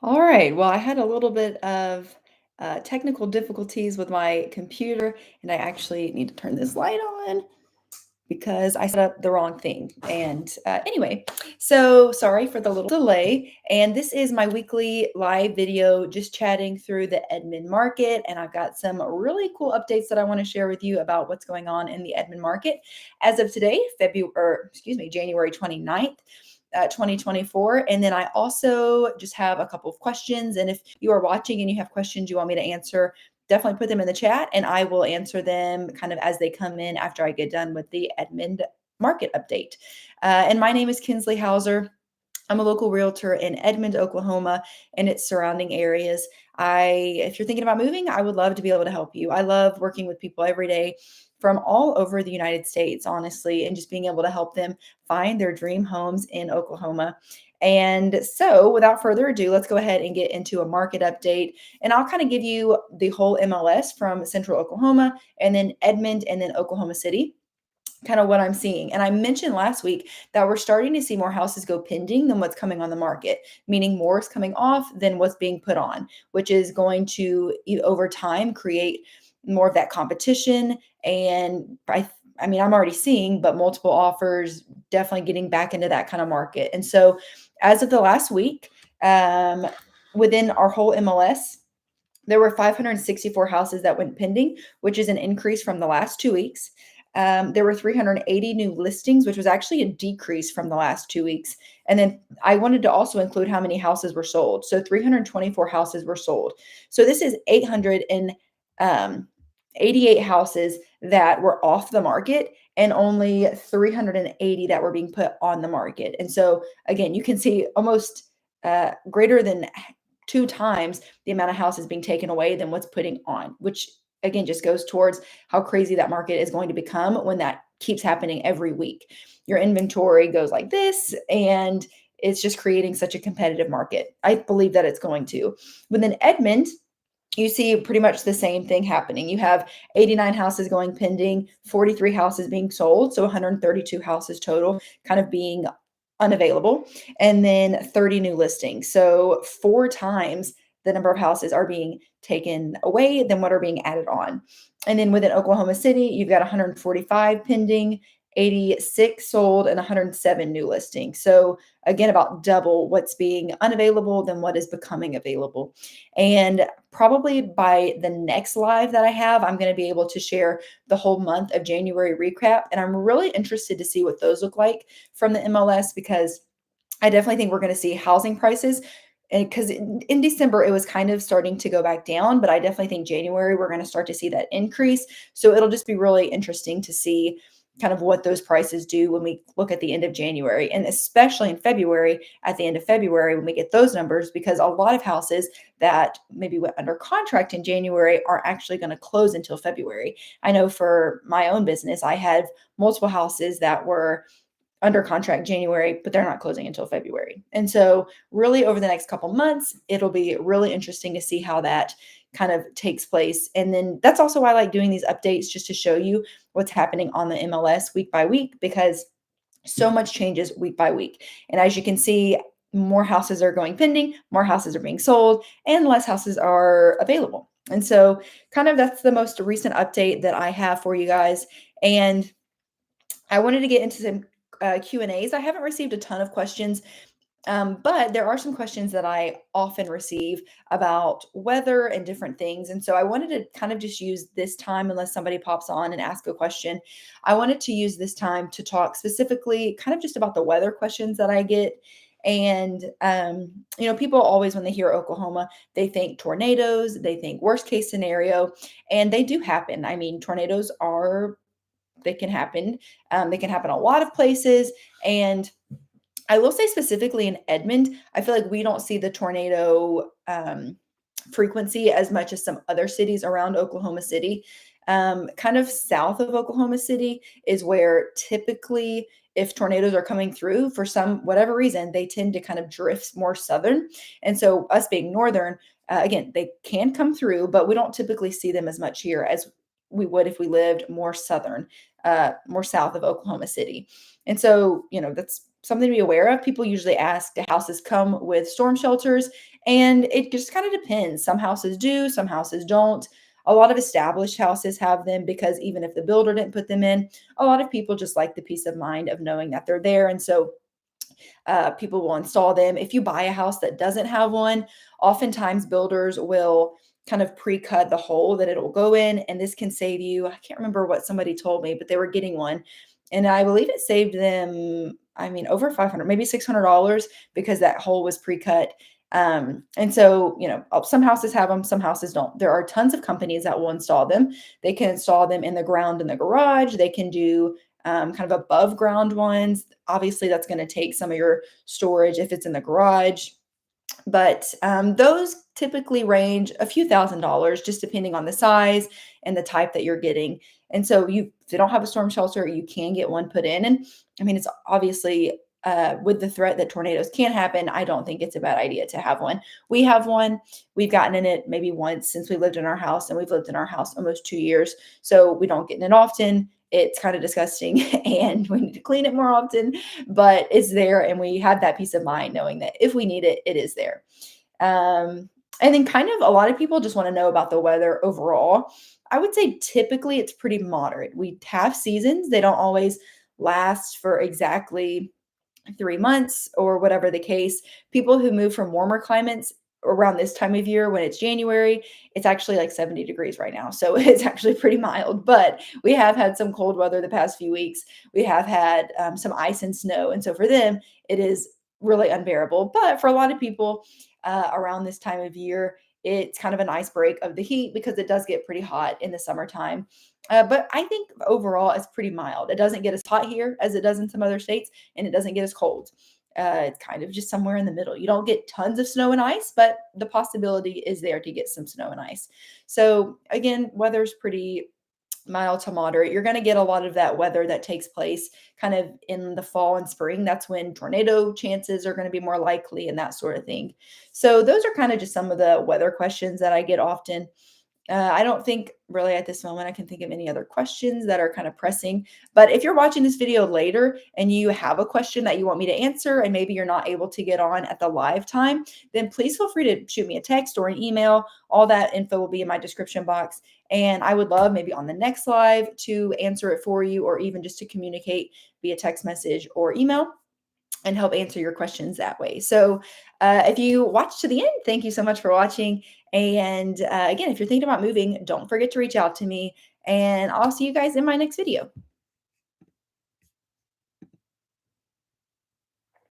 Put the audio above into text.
All right. Well, I had a little bit of technical difficulties with my computer, and I actually need to turn this light on because I set up the wrong thing. And anyway, so sorry for the little delay. And this is my weekly live video, just chatting through the Edmond market. And I've got some really cool updates that I want to share with you about what's going on in the Edmond market as of today, January 29th. 2024. And then I also just have a couple of questions. And if you are watching and you have questions you want me to answer, definitely put them in the chat and I will answer them kind of as they come in after I get done with the Edmond market update. And my name is Kinsley Hauser. I'm a local realtor in Edmond, Oklahoma, and its surrounding areas. If you're thinking about moving, I would love to be able to help you. I love working with people every day from all over the United States, honestly, and just being able to help them find their dream homes in Oklahoma. And so, without further ado, let's go ahead and get into a market update. And I'll kind of give you the whole MLS from Central Oklahoma, and then Edmond, and then Oklahoma City, kind of what I'm seeing. And I mentioned last week that we're starting to see more houses go pending than what's coming on the market, meaning more is coming off than what's being put on, which is going to, over time, create more of that competition. And I mean, I'm already seeing, but multiple offers definitely getting back into that kind of market. And so, as of the last week, um, within our whole MLS, there were 564 houses that went pending, which is an increase from the last 2 weeks. There were 380 new listings, which was actually a decrease from the last 2 weeks. And then I wanted to also include how many houses were sold. So 324 houses were sold. So this is 888 houses that were off the market and only 380 that were being put on the market. And so again, you can see almost greater than 2 times the amount of houses being taken away than what's putting on, which again just goes towards how crazy that market is going to become when that keeps happening every week. Your inventory goes like this, and it's just creating such a competitive market. I believe that it's going to. Within Edmond, you see pretty much the same thing happening. You have 89 houses going pending, 43 houses being sold, so 132 houses total kind of being unavailable, and then 30 new listings. So 4 times the number of houses are being taken away than what are being added on. And then within Oklahoma City, you've got 145 pending, 86 sold, and 107 new listings. So again, about double what's being unavailable than what is becoming available. And probably by the next live that I have, I'm going to be able to share the whole month of January recap. And I'm really interested to see what those look like from the MLS, because I definitely think we're going to see housing prices. And because in December, it was kind of starting to go back down, but I definitely think January, we're going to start to see that increase. So it'll just be really interesting to see kind of what those prices do when we look at the end of January, and especially in February, at the end of February, when we get those numbers, because a lot of houses that maybe went under contract in January are actually going to close until February. I know for my own business, I had multiple houses that were under contract January, but they're not closing until February. And so, really, over the next couple months, it'll be really interesting to see how that kind of takes place. And then that's also why I like doing these updates, just to show you what's happening on the MLS week by week, because so much changes week by week. And as you can see, more houses are going pending, more houses are being sold, and less houses are available. And so, kind of that's the most recent update that I have for you guys. And I wanted to get into some Q&As. I haven't received a ton of questions, but there are some questions that I often receive about weather and different things. And so I wanted to kind of just use this time, unless somebody pops on and ask a question, I wanted to use this time to talk specifically kind of just about the weather questions that I get. And, people always, when they hear Oklahoma, they think tornadoes, they think worst case scenario, and they do happen. I mean, tornadoes are they can happen. They can happen a lot of places. And I will say specifically in Edmond, I feel like we don't see the tornado frequency as much as some other cities around Oklahoma City. Kind of south of Oklahoma City is where typically, if tornadoes are coming through for some whatever reason, they tend to kind of drift more southern. And so, us being northern, again, they can come through, but we don't typically see them as much here as we would if we lived more southern, more south of Oklahoma City. And so, that's something to be aware of. People usually ask, do houses come with storm shelters? And it just kind of depends. Some houses do, some houses don't. A lot of established houses have them because even if the builder didn't put them in, a lot of people just like the peace of mind of knowing that they're there. And so people will install them. If you buy a house that doesn't have one, oftentimes builders will kind of pre-cut the hole that it'll go in, and this can save you. I can't remember what somebody told me, but they were getting one, and I believe it saved them, I mean, over 500, maybe $600 because that hole was pre-cut. And so, some houses have them, some houses don't. There are tons of companies that will install them. They can install them in the ground in the garage. They can do kind of above ground ones. Obviously, that's going to take some of your storage if it's in the garage. But those typically range a few $1,000s, just depending on the size and the type that you're getting. And so, if you don't have a storm shelter, you can get one put in. And I mean, it's obviously with the threat that tornadoes can happen, I don't think it's a bad idea to have one. We have one. We've gotten in it maybe once since we lived in our house, and we've lived in our house almost 2 years. So we don't get in it often. It's kind of disgusting and we need to clean it more often, but it's there, and we have that peace of mind knowing that if we need it, it is there. And then kind of a lot of people just want to know about the weather overall. I would say typically it's pretty moderate. We have seasons, they don't always last for exactly 3 months or whatever the case. People who move from warmer climates around this time of year when it's January, it's actually like 70 degrees right now. So it's actually pretty mild, but we have had some cold weather the past few weeks. We have had some ice and snow. And so for them, it is really unbearable. But for a lot of people around this time of year, it's kind of an ice break of the heat because it does get pretty hot in the summertime. But I think overall it's pretty mild. It doesn't get as hot here as it does in some other states, and it doesn't get as cold. It's kind of just somewhere in the middle. You don't get tons of snow and ice, but the possibility is there to get some snow and ice. So again, weather's pretty mild to moderate. You're going to get a lot of that weather that takes place kind of in the fall and spring. That's when tornado chances are going to be more likely and that sort of thing. So those are kind of just some of the weather questions that I get often. I don't think really at this moment I can think of any other questions that are kind of pressing. But if you're watching this video later and you have a question that you want me to answer and maybe you're not able to get on at the live time, then please feel free to shoot me a text or an email. All that info will be in my description box. And I would love maybe on the next live to answer it for you or even just to communicate via text message or email and help answer your questions that way. So if you watch to the end, thank you so much for watching. And again, if you're thinking about moving, don't forget to reach out to me. And I'll see you guys in my next video.